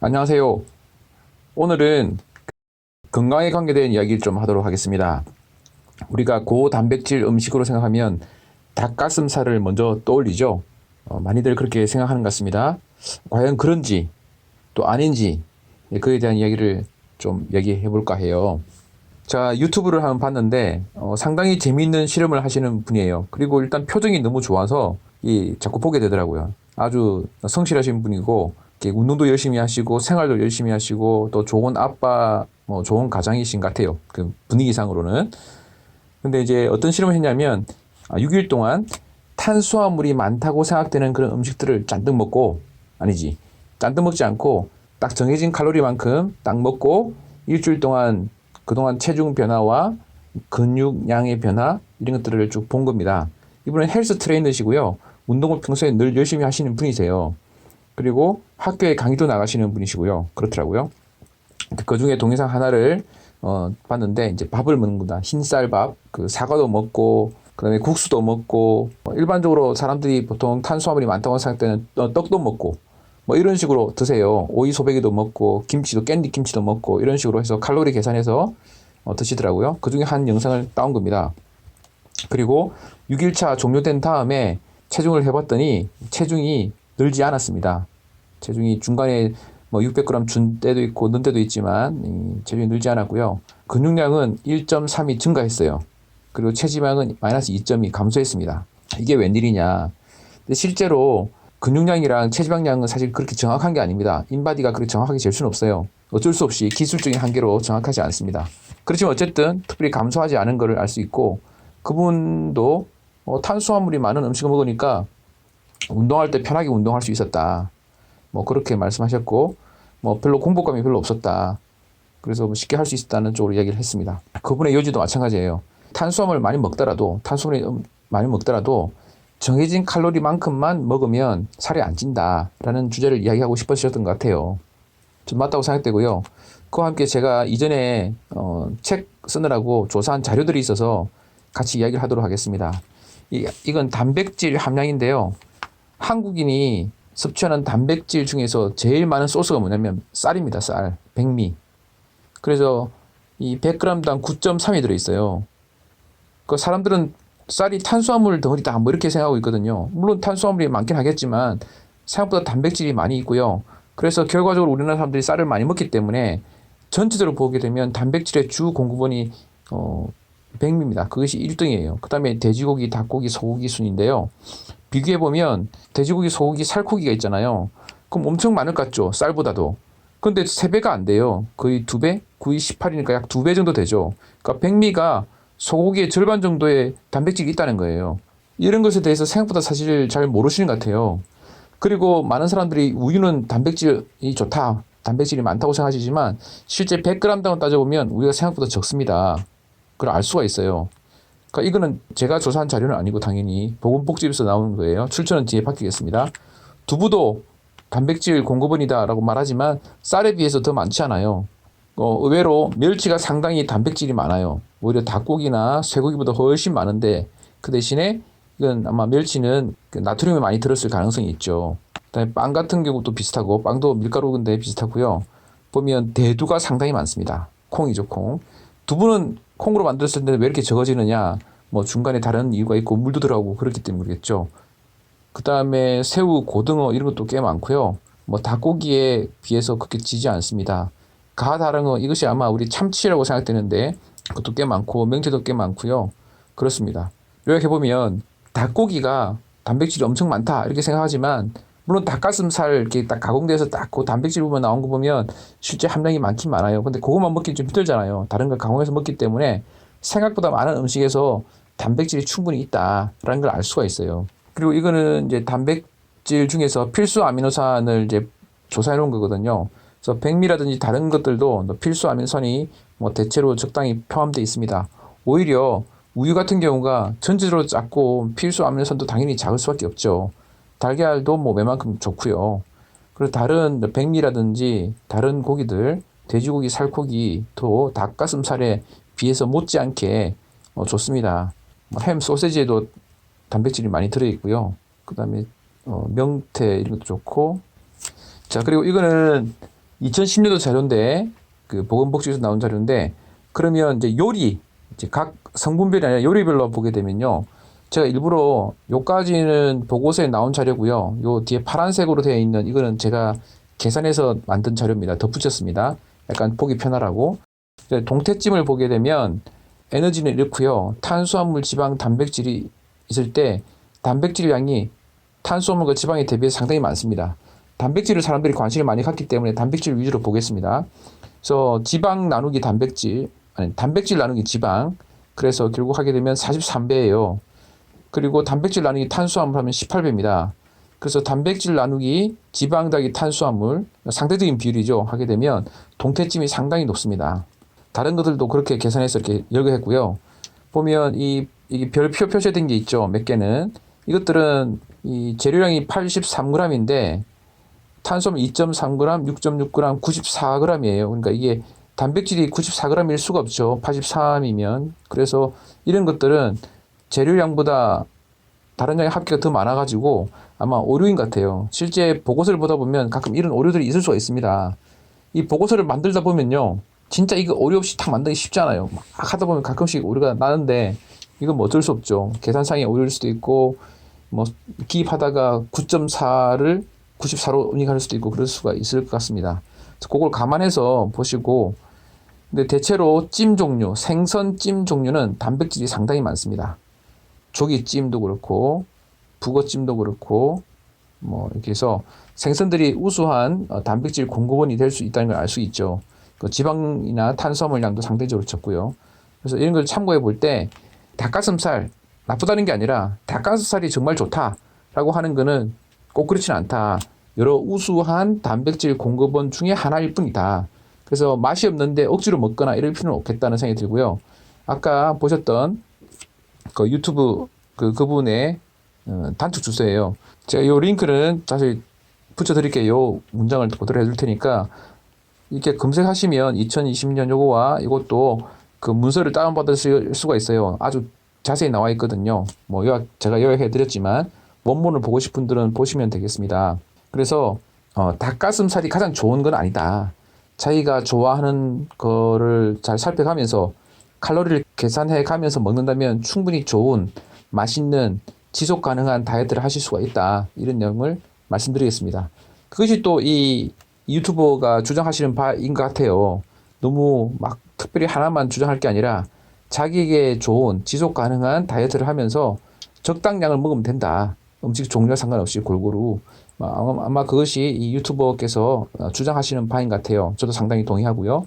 안녕하세요. 오늘은 건강에 관계된 이야기를 좀 하도록 하겠습니다. 우리가 고단백질 음식으로 생각하면 닭가슴살을 먼저 떠올리죠. 많이들 그렇게 생각하는 것 같습니다. 과연 그런지 또 아닌지 그에 대한 이야기를 좀 얘기해 볼까 해요. 자, 유튜브를 한번 봤는데 상당히 재미있는 실험을 하시는 분이에요. 그리고 일단 표정이 너무 좋아서 자꾸 보게 되더라고요. 아주 성실하신 분이고 이렇게 운동도 열심히 하시고 생활도 열심히 하시고 또 좋은 아빠, 좋은 가장이신 것 같아요. 그 분위기상으로는. 근데 이제 어떤 실험을 했냐면 6일 동안 탄수화물이 많다고 생각되는 그런 음식들을 잔뜩 먹고 아니지 잔뜩 먹지 않고 딱 정해진 칼로리만큼 딱 먹고 일주일 동안 그동안 체중 변화와 근육량의 변화 이런 것들을 쭉 본 겁니다. 이분은 헬스 트레이너시고요. 운동을 평소에 늘 열심히 하시는 분이세요. 그리고 학교에 강의도 나가시는 분이시고요. 그렇더라고요. 그 중에 동영상 하나를 봤는데 이제 밥을 먹는구나. 흰쌀밥, 그 사과도 먹고 그다음에 국수도 먹고 일반적으로 사람들이 보통 탄수화물이 많다고 생각되는 떡도 먹고 뭐 이런 식으로 드세요. 오이 소배기도 먹고 김치도 깻잎 김치도 먹고 이런 식으로 해서 칼로리 계산해서 드시더라고요. 그 중에 한 영상을 따온 겁니다. 그리고 6일차 종료된 다음에 체중을 해봤더니 체중이 늘지 않았습니다. 체중이 중간에 뭐 600g 준 때도 있고 는 때도 있지만 체중이 늘지 않았고요. 근육량은 1.3이 증가했어요. 그리고 체지방은 마이너스 2점이 감소했습니다. 이게 웬일이냐. 근데 실제로 근육량이랑 체지방량은 사실 그렇게 정확한 게 아닙니다. 인바디가 그렇게 정확하게 잴 수는 없어요. 어쩔 수 없이 기술적인 한계로 정확하지 않습니다. 그렇지만 어쨌든 특별히 감소하지 않은 것을 알 수 있고 그분도 탄수화물이 많은 음식을 먹으니까 운동할 때 편하게 운동할 수 있었다. 뭐 그렇게 말씀하셨고 뭐 별로 공복감이 별로 없었다. 그래서 뭐 쉽게 할 수 있었다는 쪽으로 이야기를 했습니다. 그분의 요지도 마찬가지예요. 탄수화물을 많이 먹더라도 정해진 칼로리만큼만 먹으면 살이 안 찐다라는 주제를 이야기하고 싶으셨던 것 같아요. 좀 맞다고 생각되고요. 그와 함께 제가 이전에 책 쓰느라고 조사한 자료들이 있어서 같이 이야기를 하도록 하겠습니다. 이건 단백질 함량인데요. 한국인이 섭취하는 단백질 중에서 제일 많은 소스가 뭐냐면 쌀입니다. 쌀, 백미. 그래서 이 100g당 9.3이 들어있어요. 그 사람들은 쌀이 탄수화물 덩어리다 뭐 이렇게 생각하고 있거든요. 물론 탄수화물이 많긴 하겠지만 생각보다 단백질이 많이 있고요. 그래서 결과적으로 우리나라 사람들이 쌀을 많이 먹기 때문에 전체적으로 보게 되면 단백질의 주 공급원이 백미입니다. 그것이 1등이에요. 그 다음에 돼지고기, 닭고기, 소고기 순인데요. 비교해보면 돼지고기, 소고기, 살코기가 있잖아요. 그럼 엄청 많을 것 같죠? 쌀보다도. 근데 3배가 안 돼요. 거의 2배? 9이 18이니까 약 2배 정도 되죠. 그러니까 백미가 소고기의 절반 정도의 단백질이 있다는 거예요. 이런 것에 대해서 생각보다 사실 잘 모르시는 것 같아요. 그리고 많은 사람들이 우유는 단백질이 좋다. 단백질이 많다고 생각하시지만 실제 100g당을 따져보면 우유가 생각보다 적습니다. 그걸 알 수가 있어요. 그러니까 이거는 제가 조사한 자료는 아니고 당연히 보건복지부에서 나오는 거예요. 출처는 뒤에 바뀌겠습니다. 두부도 단백질 공급원이다라고 말하지만 쌀에 비해서 더 많지 않아요. 의외로 멸치가 상당히 단백질이 많아요. 오히려 닭고기나 쇠고기보다 훨씬 많은데 그 대신에 이건 아마 멸치는 나트륨이 많이 들었을 가능성이 있죠. 그다음에 빵 같은 경우도 비슷하고 빵도 밀가루인데 비슷하고요. 보면 대두가 상당히 많습니다. 콩이죠, 콩. 두부는 콩으로 만들었을 때 왜 이렇게 적어지느냐? 뭐 중간에 다른 이유가 있고 물도 들어가고 그렇기 때문이겠죠. 그 다음에 새우, 고등어 이런 것도 꽤 많고요. 뭐 닭고기에 비해서 그렇게 지지 않습니다. 가다랑어 이것이 아마 우리 참치라고 생각되는데 그것도 꽤 많고 명태도 꽤 많고요. 그렇습니다. 이렇게 보면 닭고기가 단백질이 엄청 많다 이렇게 생각하지만 물론 닭가슴살 이렇게 딱 가공돼서 딱 그 단백질 부분 나온 거 보면 실제 함량이 많긴 많아요. 근데 그것만 먹기 좀 힘들잖아요. 다른 걸 가공해서 먹기 때문에 생각보다 많은 음식에서 단백질이 충분히 있다라는 걸 알 수가 있어요. 그리고 이거는 이제 단백질 중에서 필수 아미노산을 이제 조사해 놓은 거거든요. 그래서 백미라든지 다른 것들도 필수 아미노산이 뭐 대체로 적당히 포함되어 있습니다. 오히려 우유 같은 경우가 전체적으로 작고 필수 아미노산도 당연히 작을 수밖에 없죠. 달걀도 뭐 웬만큼 좋고요. 그리고 다른 백미라든지 다른 고기들, 돼지고기, 살코기도 닭가슴살에 비해서 못지않게 좋습니다. 햄, 소세지에도 단백질이 많이 들어있고요. 그 다음에 명태 이런 것도 좋고 자 그리고 이거는 2010년도 자료인데 그 보건복지에서 나온 자료인데 그러면 이제 요리 이제 각 성분별이 아니라 요리별로 보게 되면요. 제가 일부러 요까지는 보고서에 나온 자료고요. 요 뒤에 파란색으로 되어 있는 이거는 제가 계산해서 만든 자료입니다. 덧붙였습니다. 약간 보기 편하라고. 동태찜을 보게 되면 에너지는 이렇고요. 탄수화물, 지방, 단백질이 있을 때 단백질 양이 탄수화물과 지방에 대비해서 상당히 많습니다. 단백질을 사람들이 관심을 많이 갖기 때문에 단백질 위주로 보겠습니다. 그래서 지방 나누기 단백질, 아니 단백질 나누기 지방. 그래서 결국 하게 되면 43배예요. 그리고 단백질 나누기 탄수화물 하면 18배입니다. 그래서 단백질 나누기 지방 더하기 탄수화물 상대적인 비율이죠. 하게 되면 동태찜이 상당히 높습니다. 다른 것들도 그렇게 계산해서 이렇게 열거했고요. 보면 이 별표 표시된 게 있죠. 몇 개는 이것들은 이 재료량이 83g인데 탄수화물 2.3g, 6.6g, 94g이에요. 그러니까 이게 단백질이 94g일 수가 없죠. 83이면. 그래서 이런 것들은 재료량보다 다른 양의 합계가 더 많아가지고 아마 오류인 것 같아요. 실제 보고서를 보다 보면 가끔 이런 오류들이 있을 수가 있습니다. 이 보고서를 만들다 보면요. 진짜 이거 오류 없이 딱 만들기 쉽지 않아요. 막 하다 보면 가끔씩 오류가 나는데 이건 뭐 어쩔 수 없죠. 계산상의 오류일 수도 있고 뭐 기입하다가 9.4를 94로 응용할 수도 있고 그럴 수가 있을 것 같습니다. 그걸 감안해서 보시고 근데 대체로 찜 종류, 생선 찜 종류는 단백질이 상당히 많습니다. 조기찜도 그렇고 북어찜도 그렇고 뭐 이렇게 해서 생선들이 우수한 단백질 공급원이 될 수 있다는 걸 알 수 있죠. 그 지방이나 탄수화물량도 상대적으로 적고요. 그래서 이런 걸 참고해 볼 때 닭가슴살 나쁘다는 게 아니라 닭가슴살이 정말 좋다라고 하는 거는 꼭 그렇지는 않다. 여러 우수한 단백질 공급원 중에 하나일 뿐이다. 그래서 맛이 없는데 억지로 먹거나 이럴 필요는 없겠다는 생각이 들고요. 아까 보셨던 그 유튜브 그분의 단축 주소예요. 제가 이 링크는 사실 붙여드릴게요. 요 문장을 그대로 해줄 테니까 이렇게 검색하시면 2020년 요거와 이것도 그 문서를 다운받을 수가 있어요. 아주 자세히 나와 있거든요. 뭐 제가 요약해드렸지만 원문을 보고 싶은 분들은 보시면 되겠습니다. 그래서 닭가슴살이 가장 좋은 건 아니다. 자기가 좋아하는 거를 잘 살펴가면서 칼로리를 계산해 가면서 먹는다면 충분히 좋은 맛있는 지속 가능한 다이어트를 하실 수가 있다. 이런 내용을 말씀드리겠습니다. 그것이 또 이 유튜버가 주장하시는 바인 것 같아요. 너무 막 특별히 하나만 주장할 게 아니라 자기에게 좋은 지속 가능한 다이어트를 하면서 적당량을 먹으면 된다. 음식 종류와 상관없이 골고루. 아마 그것이 이 유튜버께서 주장하시는 바인 것 같아요. 저도 상당히 동의하고요.